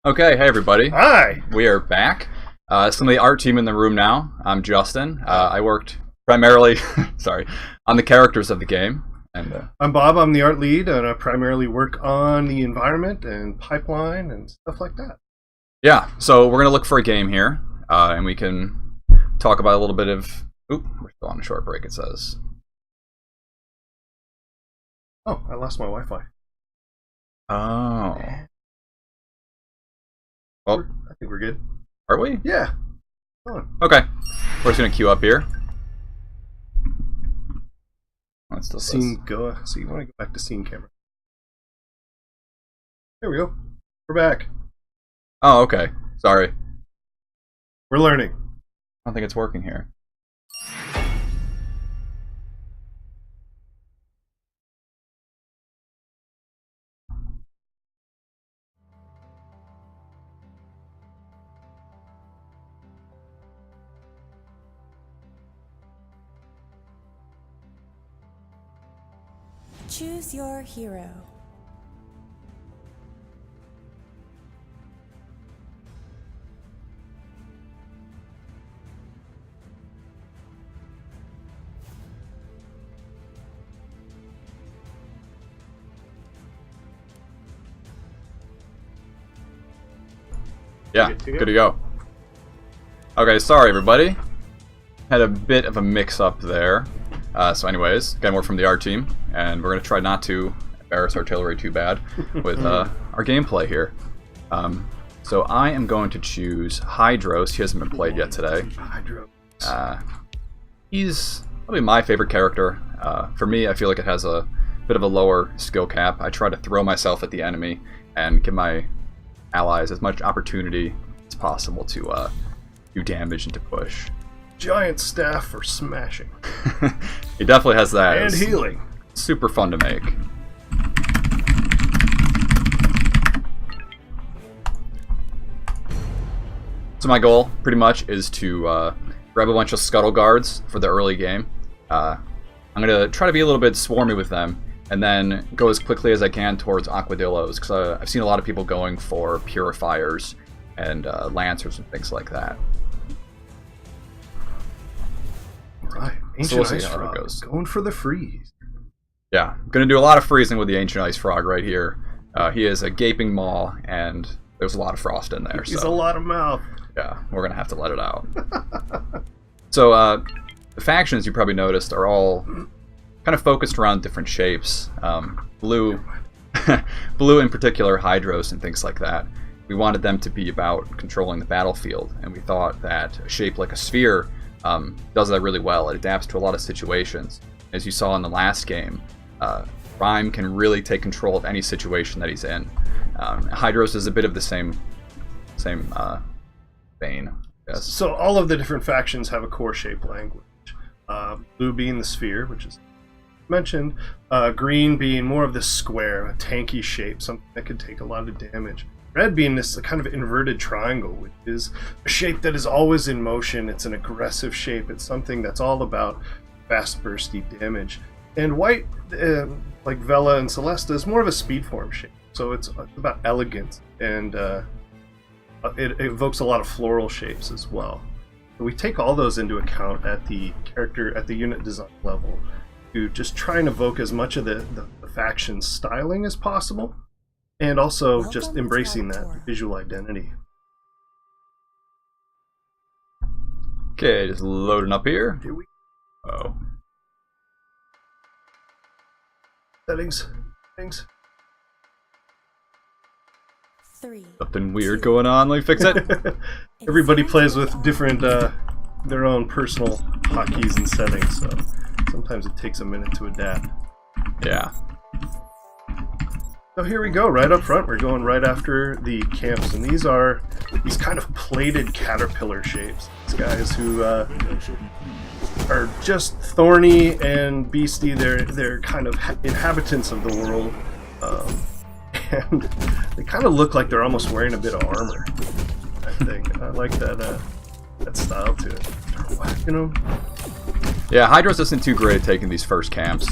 Okay, hey everybody. Hi! We are back. Some of the art team in the room now. I'm Justin. I worked primarily, on the characters of the game. And I'm Bob. I'm the art lead, and I primarily work on the environment and pipeline and stuff like that. yeah, so we're going to look for a game here, and we can talk about a little bit of... Oop, we're still on a short break, it says. Oh, I lost my Wi-Fi. Oh. Well, I think we're good. are we? Yeah. Come on. Okay. We're just going to queue up here. Oh, it still says. Scene go. So you want to go back to scene camera. There we go. We're back. Oh, okay. Sorry. We're learning. I don't think it's working here. Choose your hero. Yeah, good to go. Okay, sorry everybody. Had a bit of a mix-up there. So anyways, again, we're from the art team, and we're going to try not to embarrass Artillery too bad with our gameplay here. So I am going to choose Hydros. He hasn't been played yet today. Hydros. He's probably my favorite character. For me, I feel like it has a bit of a lower skill cap. I try to throw myself at the enemy and give my allies as much opportunity as possible to do damage and to push. Giant staff for smashing. He definitely has that. And It's healing. super fun to make. So my goal, pretty much, is to grab a bunch of scuttle guards for the early game. I'm going to try to be a little bit swarmy with them, and then go as quickly as I can towards Aquadillos, because I've seen a lot of people going for Purifiers and Lancers and things like that. Right. Ancient So we'll see Ice how it Frog. goes. Going for the freeze. Yeah, I'm going to do a lot of freezing with the Ancient Ice Frog right here. He is a gaping maw, and there's a lot of frost in there. He's so, a lot of mouth. yeah, we're going to have to let it out. So, the factions you probably noticed are all kind of focused around different shapes. Blue in particular, Hydros and things like that. We wanted them to be about controlling the battlefield, and we thought that a shape like a sphere does that really well. It adapts to a lot of situations. As you saw in the last game, Rhyme can really take control of any situation that he's in. Hydros is a bit of the same vein. Yes. So all of the different factions have a core shape language. Blue being the sphere, which is mentioned. Green being more of the square, a tanky shape, something that could take a lot of damage. Red being this kind of inverted triangle, which is a shape that is always in motion. It's an aggressive shape. It's something that's all about fast, bursty damage. And white, like Vela and Celesta, is more of a speed form shape. So it's about elegance, and it evokes a lot of floral shapes as well. So we take all those into account at the unit design level to just try and evoke as much of the faction styling as possible. And also just embracing that visual identity. Okay, just loading up here. Here we Oh. settings. Something weird going on. Let me fix it. Everybody plays with different their own personal hotkeys and settings, so sometimes it takes a minute to adapt. Yeah. So here we go, right up front. We're going right after the camps, and these are these kind of plated caterpillar shapes. These guys who are just thorny and beasty. They're kind of inhabitants of the world, and they kind of look like they're almost wearing a bit of armor. I think I like that style to it. You know. Yeah, Hydros isn't too great at taking these first camps.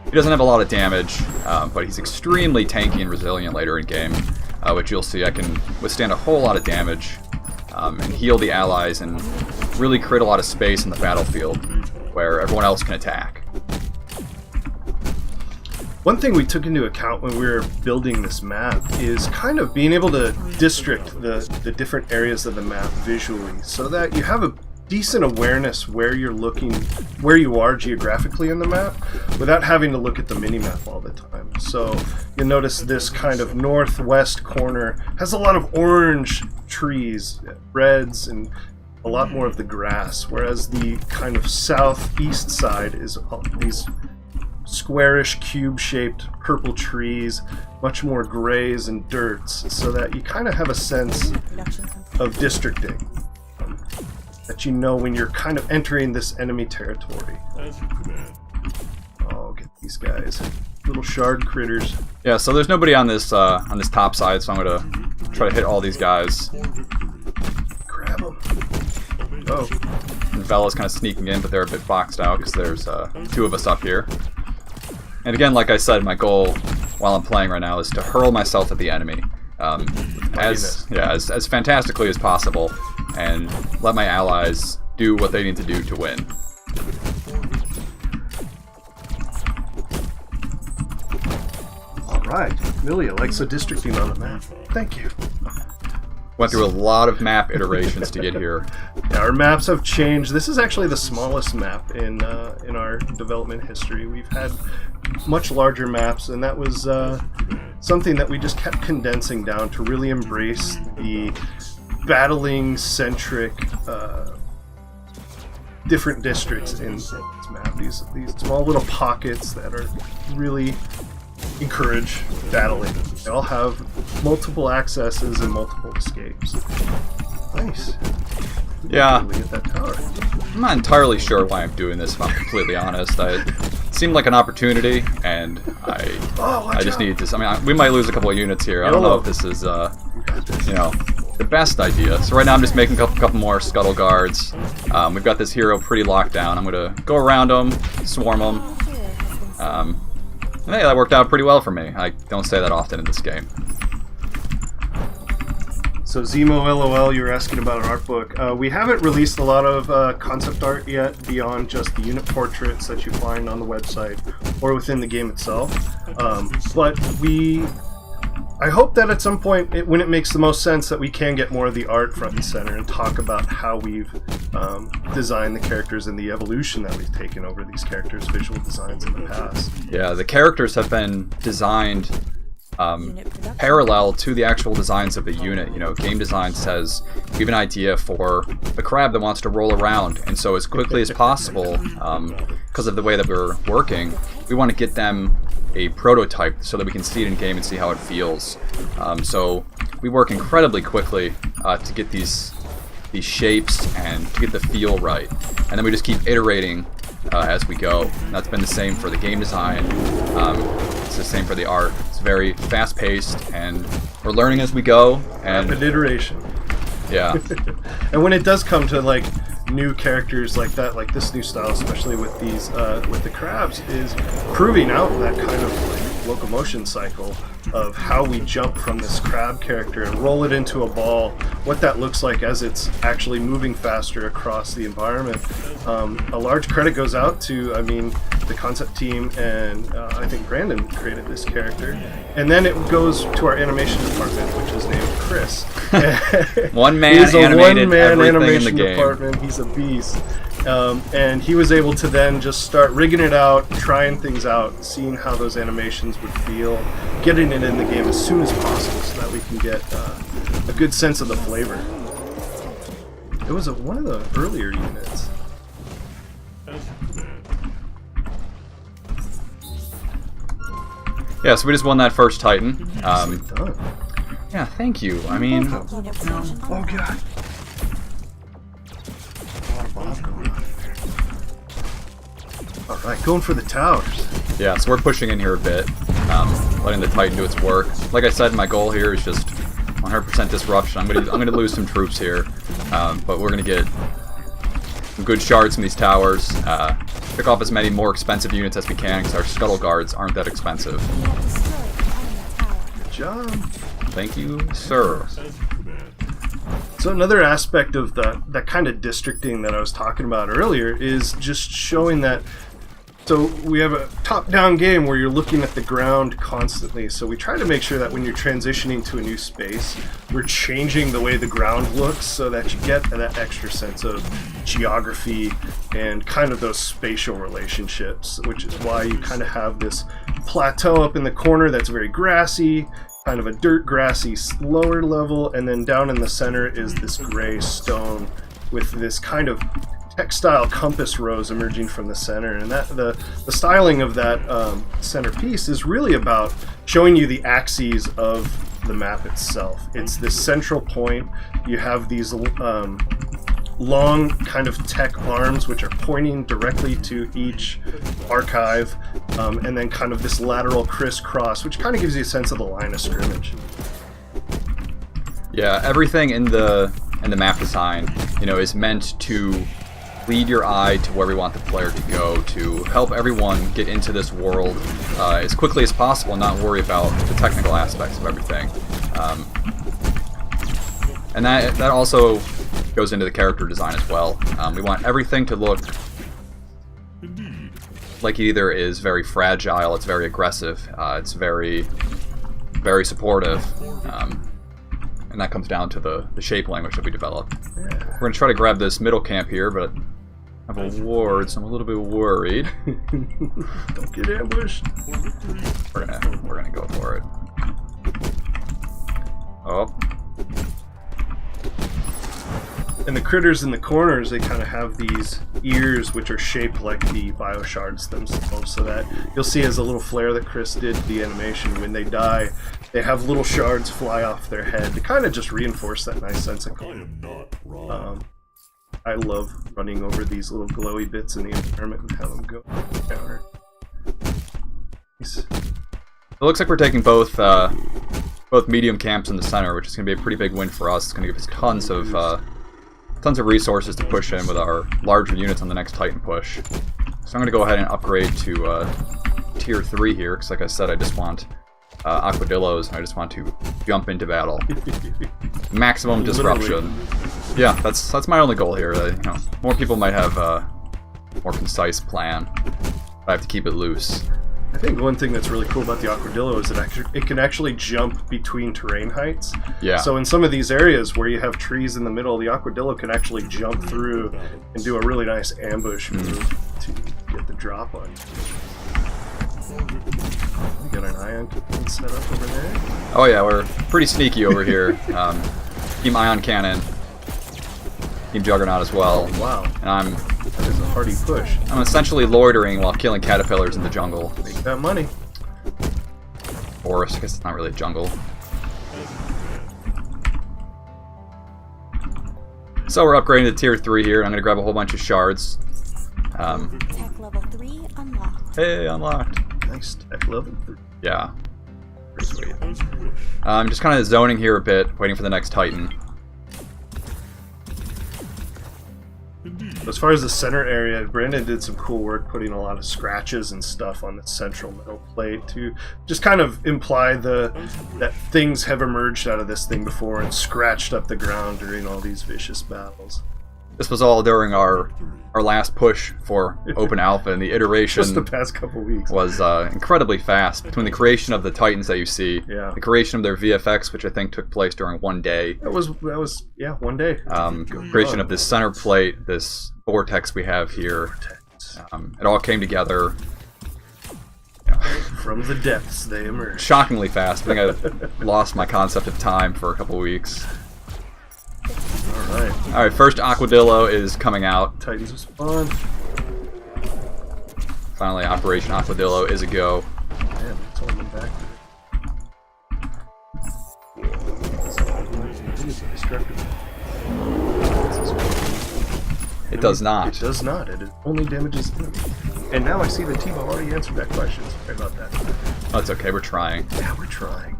He doesn't have a lot of damage, but he's extremely tanky and resilient later in game, which you'll see I can withstand a whole lot of damage and heal the allies and really create a lot of space in the battlefield where everyone else can attack. One thing we took into account when we were building this map is kind of being able to district the different areas of the map visually so that you have a decent awareness where you're looking, where you are geographically in the map without having to look at the mini-map all the time. So you'll notice this kind of northwest corner has a lot of orange trees, reds, and a lot more of the grass, whereas the kind of southeast side is these squarish, cube-shaped purple trees, much more grays and dirts, so that you kind of have a sense of districting. That you know when you're kind of entering this enemy territory. Oh, get these guys. Little shard critters. Yeah, so there's nobody on this top side, so I'm gonna try to hit all these guys. Grab them. Oh. And Bella's kind of sneaking in, but they're a bit boxed out because there's 2 of us up here. And again, like I said, my goal while I'm playing right now is to hurl myself at the enemy as fantastically as possible and let my allies do what they need to do to win. Alright, Amelia likes the districting on the map. Thank you. Went through a lot of map iterations to get here. Yeah, our maps have changed. This is actually the smallest map in our development history. We've had much larger maps, and that was something that we just kept condensing down to really embrace the battling-centric different districts in this map. These small little pockets that are really encourage battling. They all have multiple accesses and multiple escapes. Nice. Yeah. Get that tower. I'm not entirely sure why I'm doing this, if I'm completely honest. It seemed like an opportunity, and I just need to. I mean, we might lose a couple of units here. I don't know if this is, the best idea. So right now I'm just making a couple more scuttle guards. We've got this hero pretty locked down. I'm gonna go around them, swarm them. Hey, that worked out pretty well for me. I don't say that often in this game. So Zemo LOL, you were asking about an art book. We haven't released a lot of concept art yet beyond just the unit portraits that you find on the website or within the game itself. But I hope that at some point, when it makes the most sense, that we can get more of the art front and center and talk about how we've designed the characters and the evolution that we've taken over these characters' visual designs in the past. Yeah, the characters have been designed parallel to the actual designs of the unit. You know, game design says we have an idea for a crab that wants to roll around, and so as quickly as possible, because of the way that we're working, we want to get them a prototype so that we can see it in game and see how it feels. So we work incredibly quickly to get these shapes and to get the feel right, and then we just keep iterating as we go. And that's been the same for the game design. It's the same for the art. It's very fast-paced, and we're learning as we go. And rapid iteration. Yeah. And when it does come to like new characters like that, like this new style, especially with these with the crabs, is proving out that kind of like locomotion cycle of how we jump from this crab character and roll it into a ball, what that looks like as it's actually moving faster across the environment. A large credit goes out to, the concept team, and I think Brandon created this character. And then it goes to our animation department, which is named Chris. One man He's a animated one-man everything animation in the game. department. He's a beast. And he was able to then just start rigging it out, trying things out, seeing how those animations would feel, getting it in the game as soon as possible so that we can get a good sense of the flavor. It was one of the earlier units. Yeah, so we just won that first Titan. Done. Yeah, thank you. I mean, Oh god. Alright, going for the towers. yeah, so we're pushing in here a bit, letting the Titan do its work. Like I said, my goal here is just 100% disruption. I'm gonna lose some troops here, but we're gonna get some good shards from these towers. Pick off as many more expensive units as we can, because our scuttle guards aren't that expensive. Good job. Thank you, sir. So another aspect of that kind of districting that I was talking about earlier is just showing that. So we have a top-down game where you're looking at the ground constantly. So we try to make sure that when you're transitioning to a new space, we're changing the way the ground looks so that you get that extra sense of geography and kind of those spatial relationships, which is why you kind of have this plateau up in the corner that's very grassy, kind of a dirt grassy lower level, and then down in the center is this gray stone with this kind of textile compass rose emerging from the center. And that the styling of that centerpiece is really about showing you the axes of the map itself. It's this central point. You have these long kind of tech arms which are pointing directly to each archive, and then kind of this lateral crisscross, which kind of gives you a sense of the line of scrimmage. Yeah, everything in the map design, is meant to lead your eye to where we want the player to go, to help everyone get into this world as quickly as possible and not worry about the technical aspects of everything. And that also goes into the character design as well. We want everything to look like either is very fragile, it's very aggressive, it's very, very supportive. And that comes down to the shape language that we developed. We're going to try to grab this middle camp here, but I have a ward, so I'm a little bit worried. Don't get ambushed. We're gonna go for it. Oh. And the critters in the corners, they kind of have these ears which are shaped like the bioshards themselves, so that you'll see as a little flare that Chris did the animation, when they die, they have little shards fly off their head to kind of just reinforce that nice sense of calm. I love running over these little glowy bits in the environment and have them go counter. Nice. It looks like we're taking both medium camps in the center, which is going to be a pretty big win for us. It's going to give us tons of resources to push in with our larger units on the next Titan push. So I'm going to go ahead and upgrade to tier 3 here, because like I said, I just want Aquadillos, and I just want to jump into battle. Maximum disruption. Yeah, that's my only goal here. More people might have a more concise plan, but I have to keep it loose. I think one thing that's really cool about the Aquadillo is that it can actually jump between terrain heights. Yeah. So in some of these areas where you have trees in the middle, the Aquadillo can actually jump through and do a really nice ambush move to get the drop on you. We got an ion cannon set up over there. Oh yeah, we're pretty sneaky over here. Team Ion Cannon. Team Juggernaut as well. Oh, wow. And that is a hardy push. I'm essentially loitering while killing caterpillars in the jungle. Make that money. Forest, I guess it's not really a jungle. So we're upgrading to tier 3 here. I'm going to grab a whole bunch of shards. Tech level 3 unlocked. Hey, unlocked. Nice tech level 3. Yeah. Pretty sweet. I'm just kind of zoning here a bit, waiting for the next Titan. As far as the center area, Brandon did some cool work putting a lot of scratches and stuff on the central metal plate to just kind of imply that things have emerged out of this thing before and scratched up the ground during all these vicious battles. This was all during our last push for Open Alpha, and the iteration Just the past couple weeks was incredibly fast. Between the creation of the Titans that you see, the creation of their VFX, which I think took place during one day. That was one day. Creation of this center plate, this vortex we have here. It all came together. From the depths they emerged. Shockingly fast. I think I lost my concept of time for a couple weeks. Alright, first Aquadillo is coming out. Titans respond. Finally, Operation Aquadillo is a go. Man, it's all them back. It does not. It does not. It only damages enemies. And now I see that T-Bow already answered that question. Sorry about that. Oh, it's okay. We're trying. Yeah, we're trying.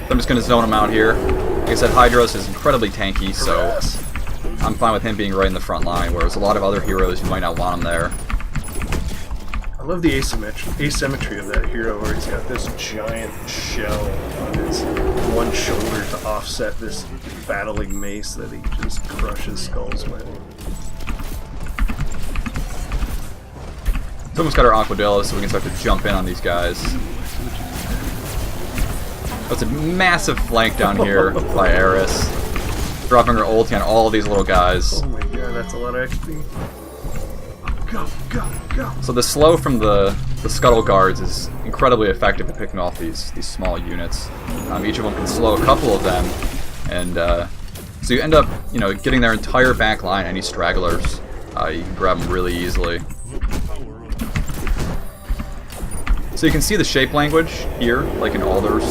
I'm just going to zone him out here. Like I said, Hydros is incredibly tanky, so I'm fine with him being right in the front line, whereas a lot of other heroes, you might not want him there. I love the asymmetry of that hero, where he's got this giant shell on his one shoulder to offset this battling mace that he just crushes skulls with. It's almost got our Aquadillo, so we can start to jump in on these guys. That's a massive flank down here by Eris. Dropping her ulti on all these little guys. Oh my god, that's a lot of XP. Go, go, go. So the slow from the scuttle guards is incredibly effective at picking off these small units. Each of them can slow a couple of them, and so you end up, you know, getting their entire back line. Any stragglers, you can grab them really easily. So you can see the shape language here, like in Alder's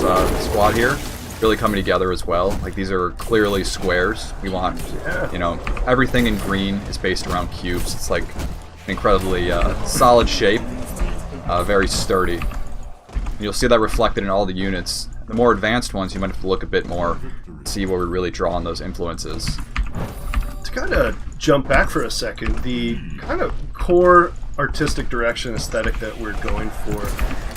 squad here, really coming together as well. Like, these are clearly squares. We want, you know, everything in green is based around cubes. It's like an incredibly solid shape, very sturdy. And you'll see that reflected in all the units. The more advanced ones, you might have to look a bit more to see where we really draw on those influences. To kind of jump back for a second, the kind of core artistic direction aesthetic that we're going for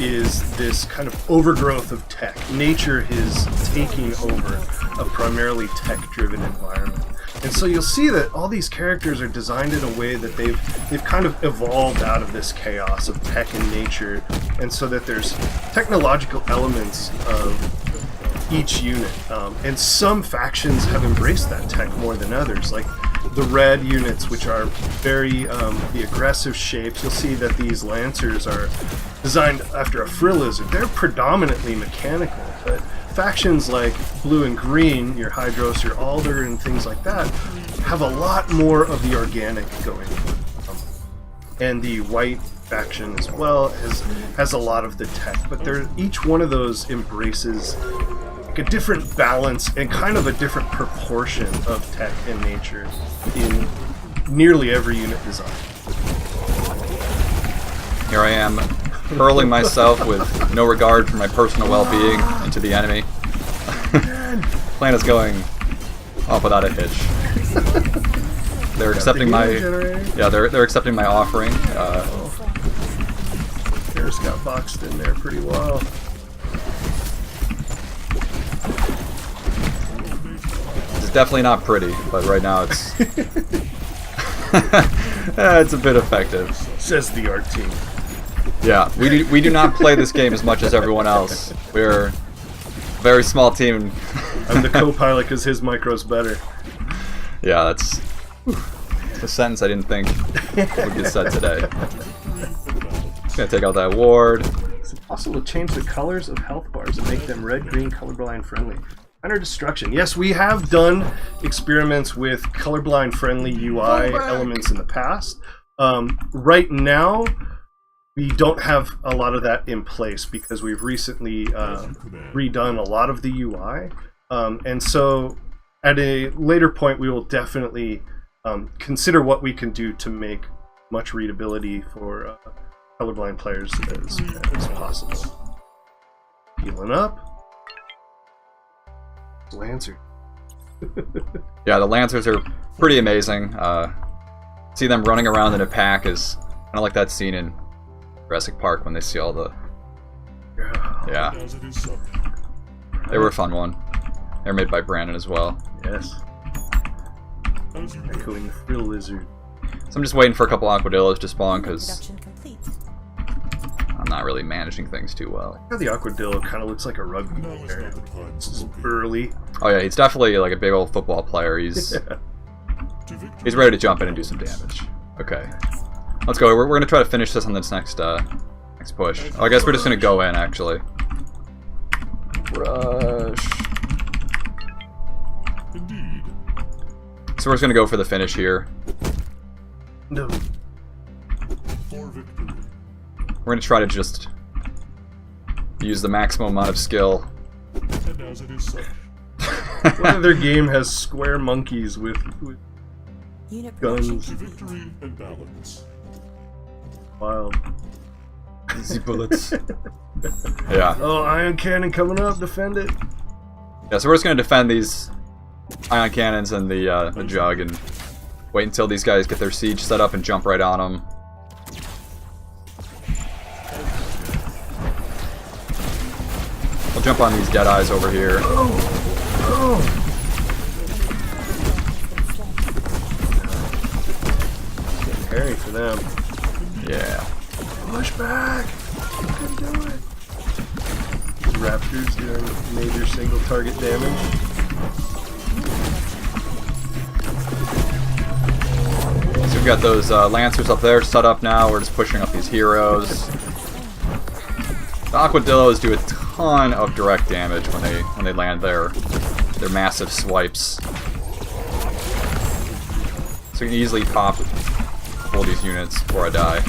is this kind of overgrowth of tech. Nature is taking over a primarily tech-driven environment. And so you'll see that all these characters are designed in a way that they've kind of evolved out of this chaos of tech and nature, and so that there's technological elements of each unit. And some factions have embraced that tech more than others, like the red units, which are very the aggressive shapes. You'll see that these lancers are designed after a frill lizard. They're predominantly mechanical, but factions like blue and green, your Hydros, your Alder, and things like that, have a lot more of the organic going on. And the white faction as well has a lot of the tech, but each one of those embraces a different balance and kind of a different proportion of tech and nature in nearly every unit design. Here I am, hurling myself with no regard for my personal well-being into the enemy. Plan is going off without a hitch. They're accepting my they're accepting my offering. Eris got boxed in there pretty well. It's definitely not pretty, but right now it's it's a bit effective. Says the art team. Yeah, we do not play this game as much as everyone else. We're a very small team. I'm the co-pilot because his micro's better. Yeah, that's a sentence I didn't think would get said today. Gonna take out that ward. Is it possible to change the colors of health bars and make them red, green, colorblind friendly? Minor destruction. Yes, we have done experiments with colorblind friendly UI elements in the past. Right now, we don't have a lot of that in place because we've recently redone a lot of the UI. And so at a later point, we will definitely consider what we can do to make much readability for colorblind players as possible. Healing up. Lancer. Yeah, the Lancers are pretty amazing. See them running around in a pack is kind of like that scene in Jurassic Park when they see all the... Yeah. They were a fun one. They were made by Brandon as well. Yes. Echoing the frill lizard. So I'm just waiting for a couple Aquadillos to spawn because Production complete. I'm not really managing things too well. The Aquadillo kind of looks like a rugby player. It's burly. Oh yeah, he's definitely like a big old football player. He's ready to jump in and do some damage. Okay, let's go. We're gonna try to finish this on this next push. Oh, I guess we're just gonna go in actually. Rush. So we're just gonna go for the finish here. No. We're gonna try to just use the maximum amount of skill. What other game has square monkeys with Unit guns? production complete. Wild. Easy bullets. Yeah. Oh, ion cannon coming up. Defend it. Yeah. So we're just gonna defend these ion cannons and the jug and Wait until these guys get their siege set up and jump right on them. I'll jump on these dead eyes over here. Harry for them. Yeah. Push back! You can do it! Raptors doing major single target damage. So we've got those Lancers up there set up now. We're just pushing up these heroes. The Aquadillos do a ton of direct damage when they land their massive swipes. So you can easily pop all these units before I die.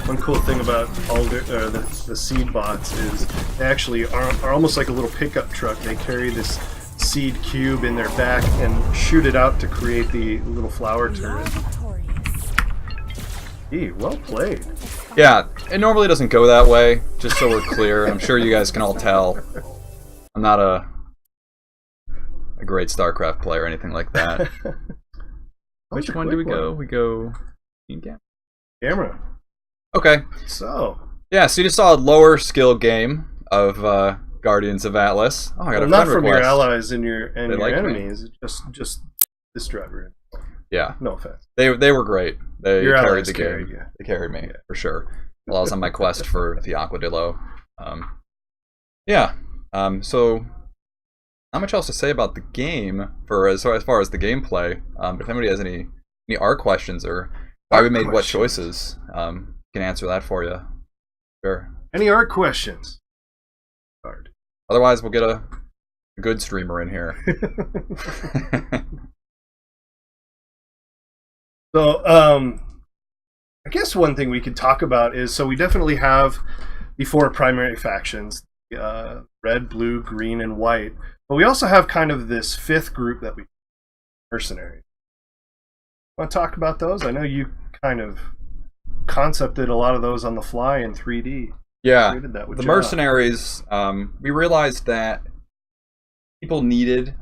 One cool thing about the seed bots is they actually are almost like a little pickup truck. They carry this seed cube in their back and shoot it out to create the little flower turret. Gee, well played. Yeah, it normally doesn't go that way, just so we're clear. I'm sure you guys can all tell. I'm not a great StarCraft player or anything like that. Which one do we go? We go Team Camera. Okay. So. Yeah, so you just saw a lower skill game of Guardians of Atlas. Oh, I got a not friend from request. your allies and your like enemies. Just this driver. Yeah. No offense. They were great. They Your carried allies the game. carried you. They carried me, for sure. While I was on my quest for the Aquadillo. Yeah. So not much else to say about the game for as far as the gameplay. But if anybody has any art questions or why we made what choices, can answer that for you. Sure. Any art questions? Art. Otherwise, we'll get a good streamer in here. So, I guess one thing we could talk about is, so we definitely have the 4 primary factions, red, blue, green, and white. But we also have kind of this 5th group that we mercenaries. Want to talk about those? I know you kind of concepted a lot of those on the fly in 3D. Yeah, That the mercenaries, we realized that people needed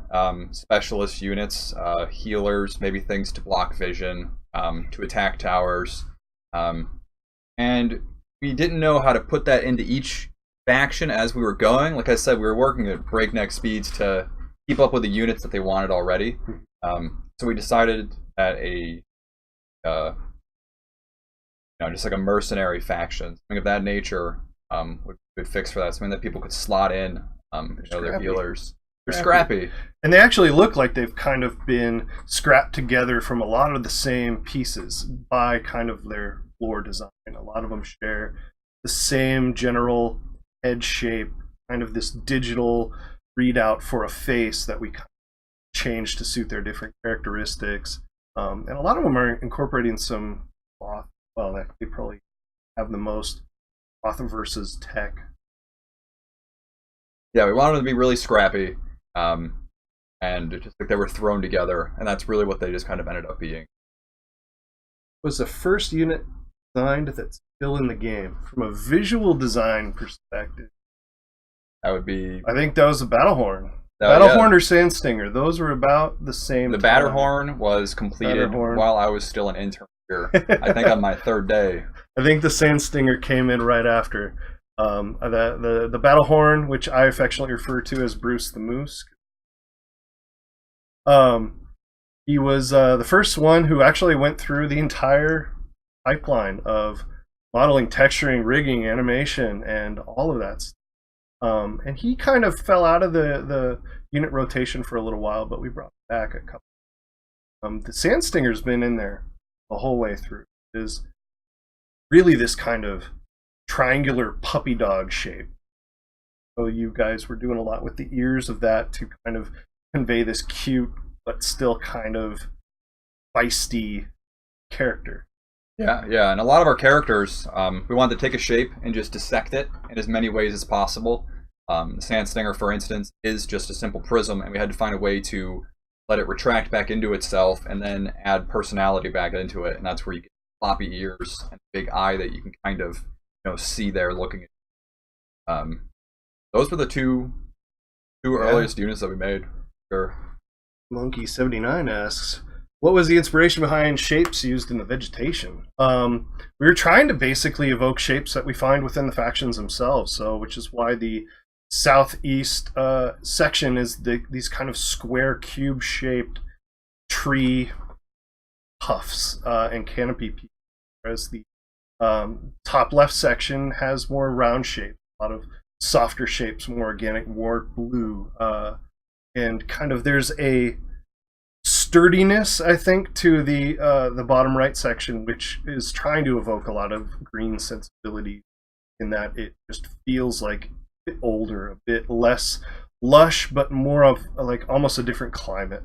specialist units, healers, maybe things to block vision, to attack towers, and we didn't know how to put that into each faction as we were going. Like I said, we were working at breakneck speeds to keep up with the units that they wanted already. So we decided that just like a mercenary faction, something of that nature, would fix for that. Something that people could slot in, their healers. They're scrappy. And they actually look like they've kind of been scrapped together from a lot of the same pieces by kind of their floor design. A lot of them share the same general head shape, kind of this digital readout for a face that we change to suit their different characteristics. And a lot of them are incorporating some cloth. Well, they probably have the most cloth versus tech. Yeah, we wanted them to be really scrappy. And just like they were thrown together, and that's really what they just kind of ended up being. Was the first unit designed that's still in the game from a visual design perspective? That would be. I think that was the Battlehorn. Oh, Battlehorn or Sandstinger. Those were about the same. The Battlehorn was completed while I was still an intern here. I think on my 3rd day. I think the Sandstinger came in right after. The Battlehorn, which I affectionately refer to as Bruce the Moose. He was the first one who actually went through the entire pipeline of modeling, texturing, rigging, animation, and all of that stuff. And he kind of fell out of the unit rotation for a little while, but we brought back a couple. The Sandstinger's been in there the whole way through. It is really this kind of triangular puppy dog shape. So you guys were doing a lot with the ears of that to kind of convey this cute but still kind of feisty character. Yeah, and a lot of our characters, we wanted to take a shape and just dissect it in as many ways as possible. The Sandstinger, for instance, is just a simple prism, and we had to find a way to let it retract back into itself and then add personality back into it, and that's where you get floppy ears and a big eye that you can kind of see there looking at. Those were the two earliest units that we made. Sure. Monkey79 asks, what was the inspiration behind shapes used in the vegetation? We were trying to basically evoke shapes that we find within the factions themselves, so which is why the southeast section is these kind of square cube-shaped tree puffs and canopy pieces, whereas the top left section has more round shapes, a lot of softer shapes, more organic, more blue, and kind of there's a sturdiness, I think, to the bottom right section, which is trying to evoke a lot of green sensibility in that it just feels like a bit older, a bit less lush, but more of like almost a different climate.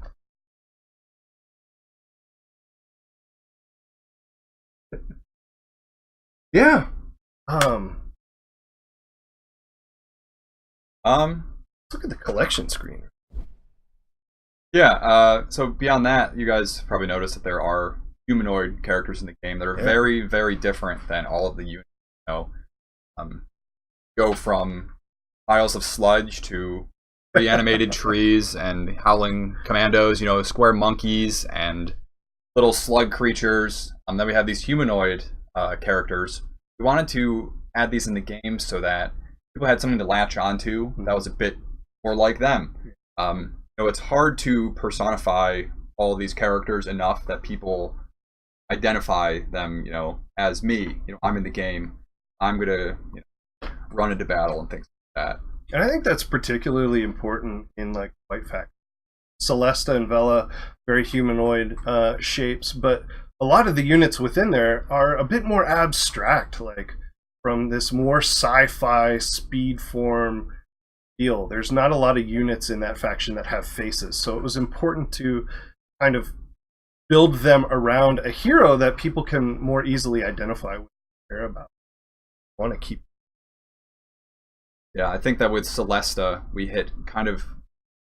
Yeah. Look at the collection screen. Yeah, so beyond that, you guys probably noticed that there are humanoid characters in the game that are very, very different than all of the units. Go from piles of sludge to reanimated trees and howling commandos, square monkeys and little slug creatures. Then we have these humanoid characters. We wanted to add these in the game so that people had something to latch onto that was a bit more like them. It's hard to personify all of these characters enough that people identify them, as me. I'm in the game. I'm gonna run into battle and things like that. And I think that's particularly important in like White Faction. Celesta and Vela, very humanoid shapes, but a lot of the units within there are a bit more abstract, like from this more sci-fi speed form feel. There's not a lot of units in that faction that have faces, so it was important to kind of build them around a hero that people can more easily identify with and care about. I want to keep. Yeah, I think that with Celesta, we hit kind of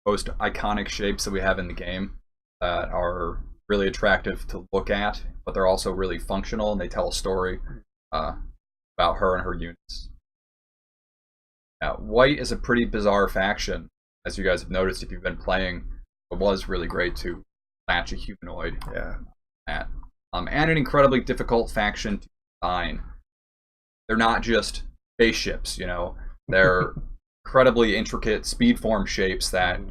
most iconic shapes that we have in the game that are really attractive to look at, but they're also really functional and they tell a story about her and her units. Now, White is a pretty bizarre faction, as you guys have noticed if you've been playing. It was really great to latch a humanoid at. And an incredibly difficult faction to design. They're not just spaceships, They're incredibly intricate speed form shapes that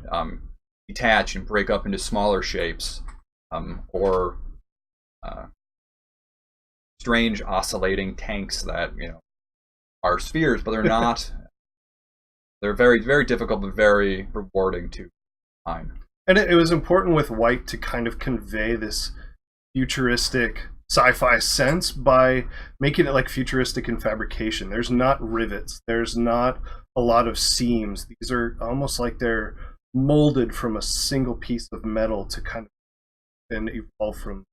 detach and break up into smaller shapes, or strange oscillating tanks that are spheres, but they're not. They're very, very difficult but very rewarding to design. And it was important with White to kind of convey this futuristic sci-fi sense by making it like futuristic in fabrication. There's not rivets. There's not a lot of seams. These are almost like they're molded from a single piece of metal to kind of then evolve from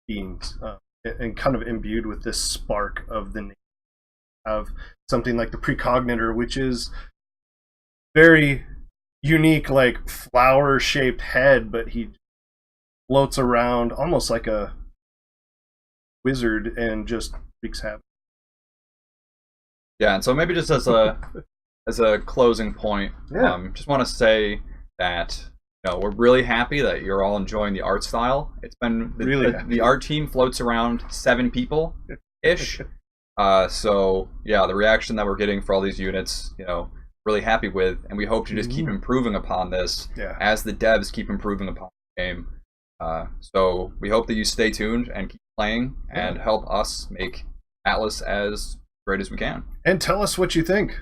beings and kind of imbued with this spark of the nature of something like the Precognitor, which is very unique, like flower-shaped head, but he floats around almost like a wizard and just wreaks havoc. Yeah, and so maybe just as a closing point, just want to say that we're really happy that you're all enjoying the art style. It's been the art team floats around 7 people ish. So yeah, the reaction that we're getting for all these units, really happy with, and we hope to just keep improving upon this as the devs keep improving upon the game. So we hope that you stay tuned and keep playing and help us make Atlas as great as we can. And tell us what you think.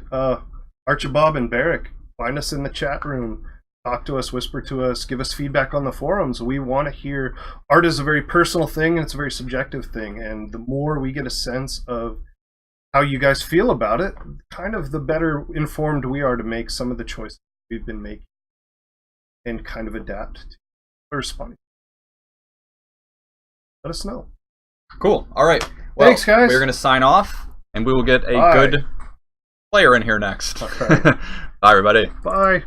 Archibob and Barrick, find us in the chat room. Talk to us, whisper to us, give us feedback on the forums. We want to hear. Art is a very personal thing, and it's a very subjective thing. And the more we get a sense of how you guys feel about it, kind of the better informed we are to make some of the choices we've been making and kind of adapt to or respond. Let us know. Cool. All right. Well, thanks, guys. We're going to sign off, and we will get a good player in here next. Okay. Bye, everybody. Bye.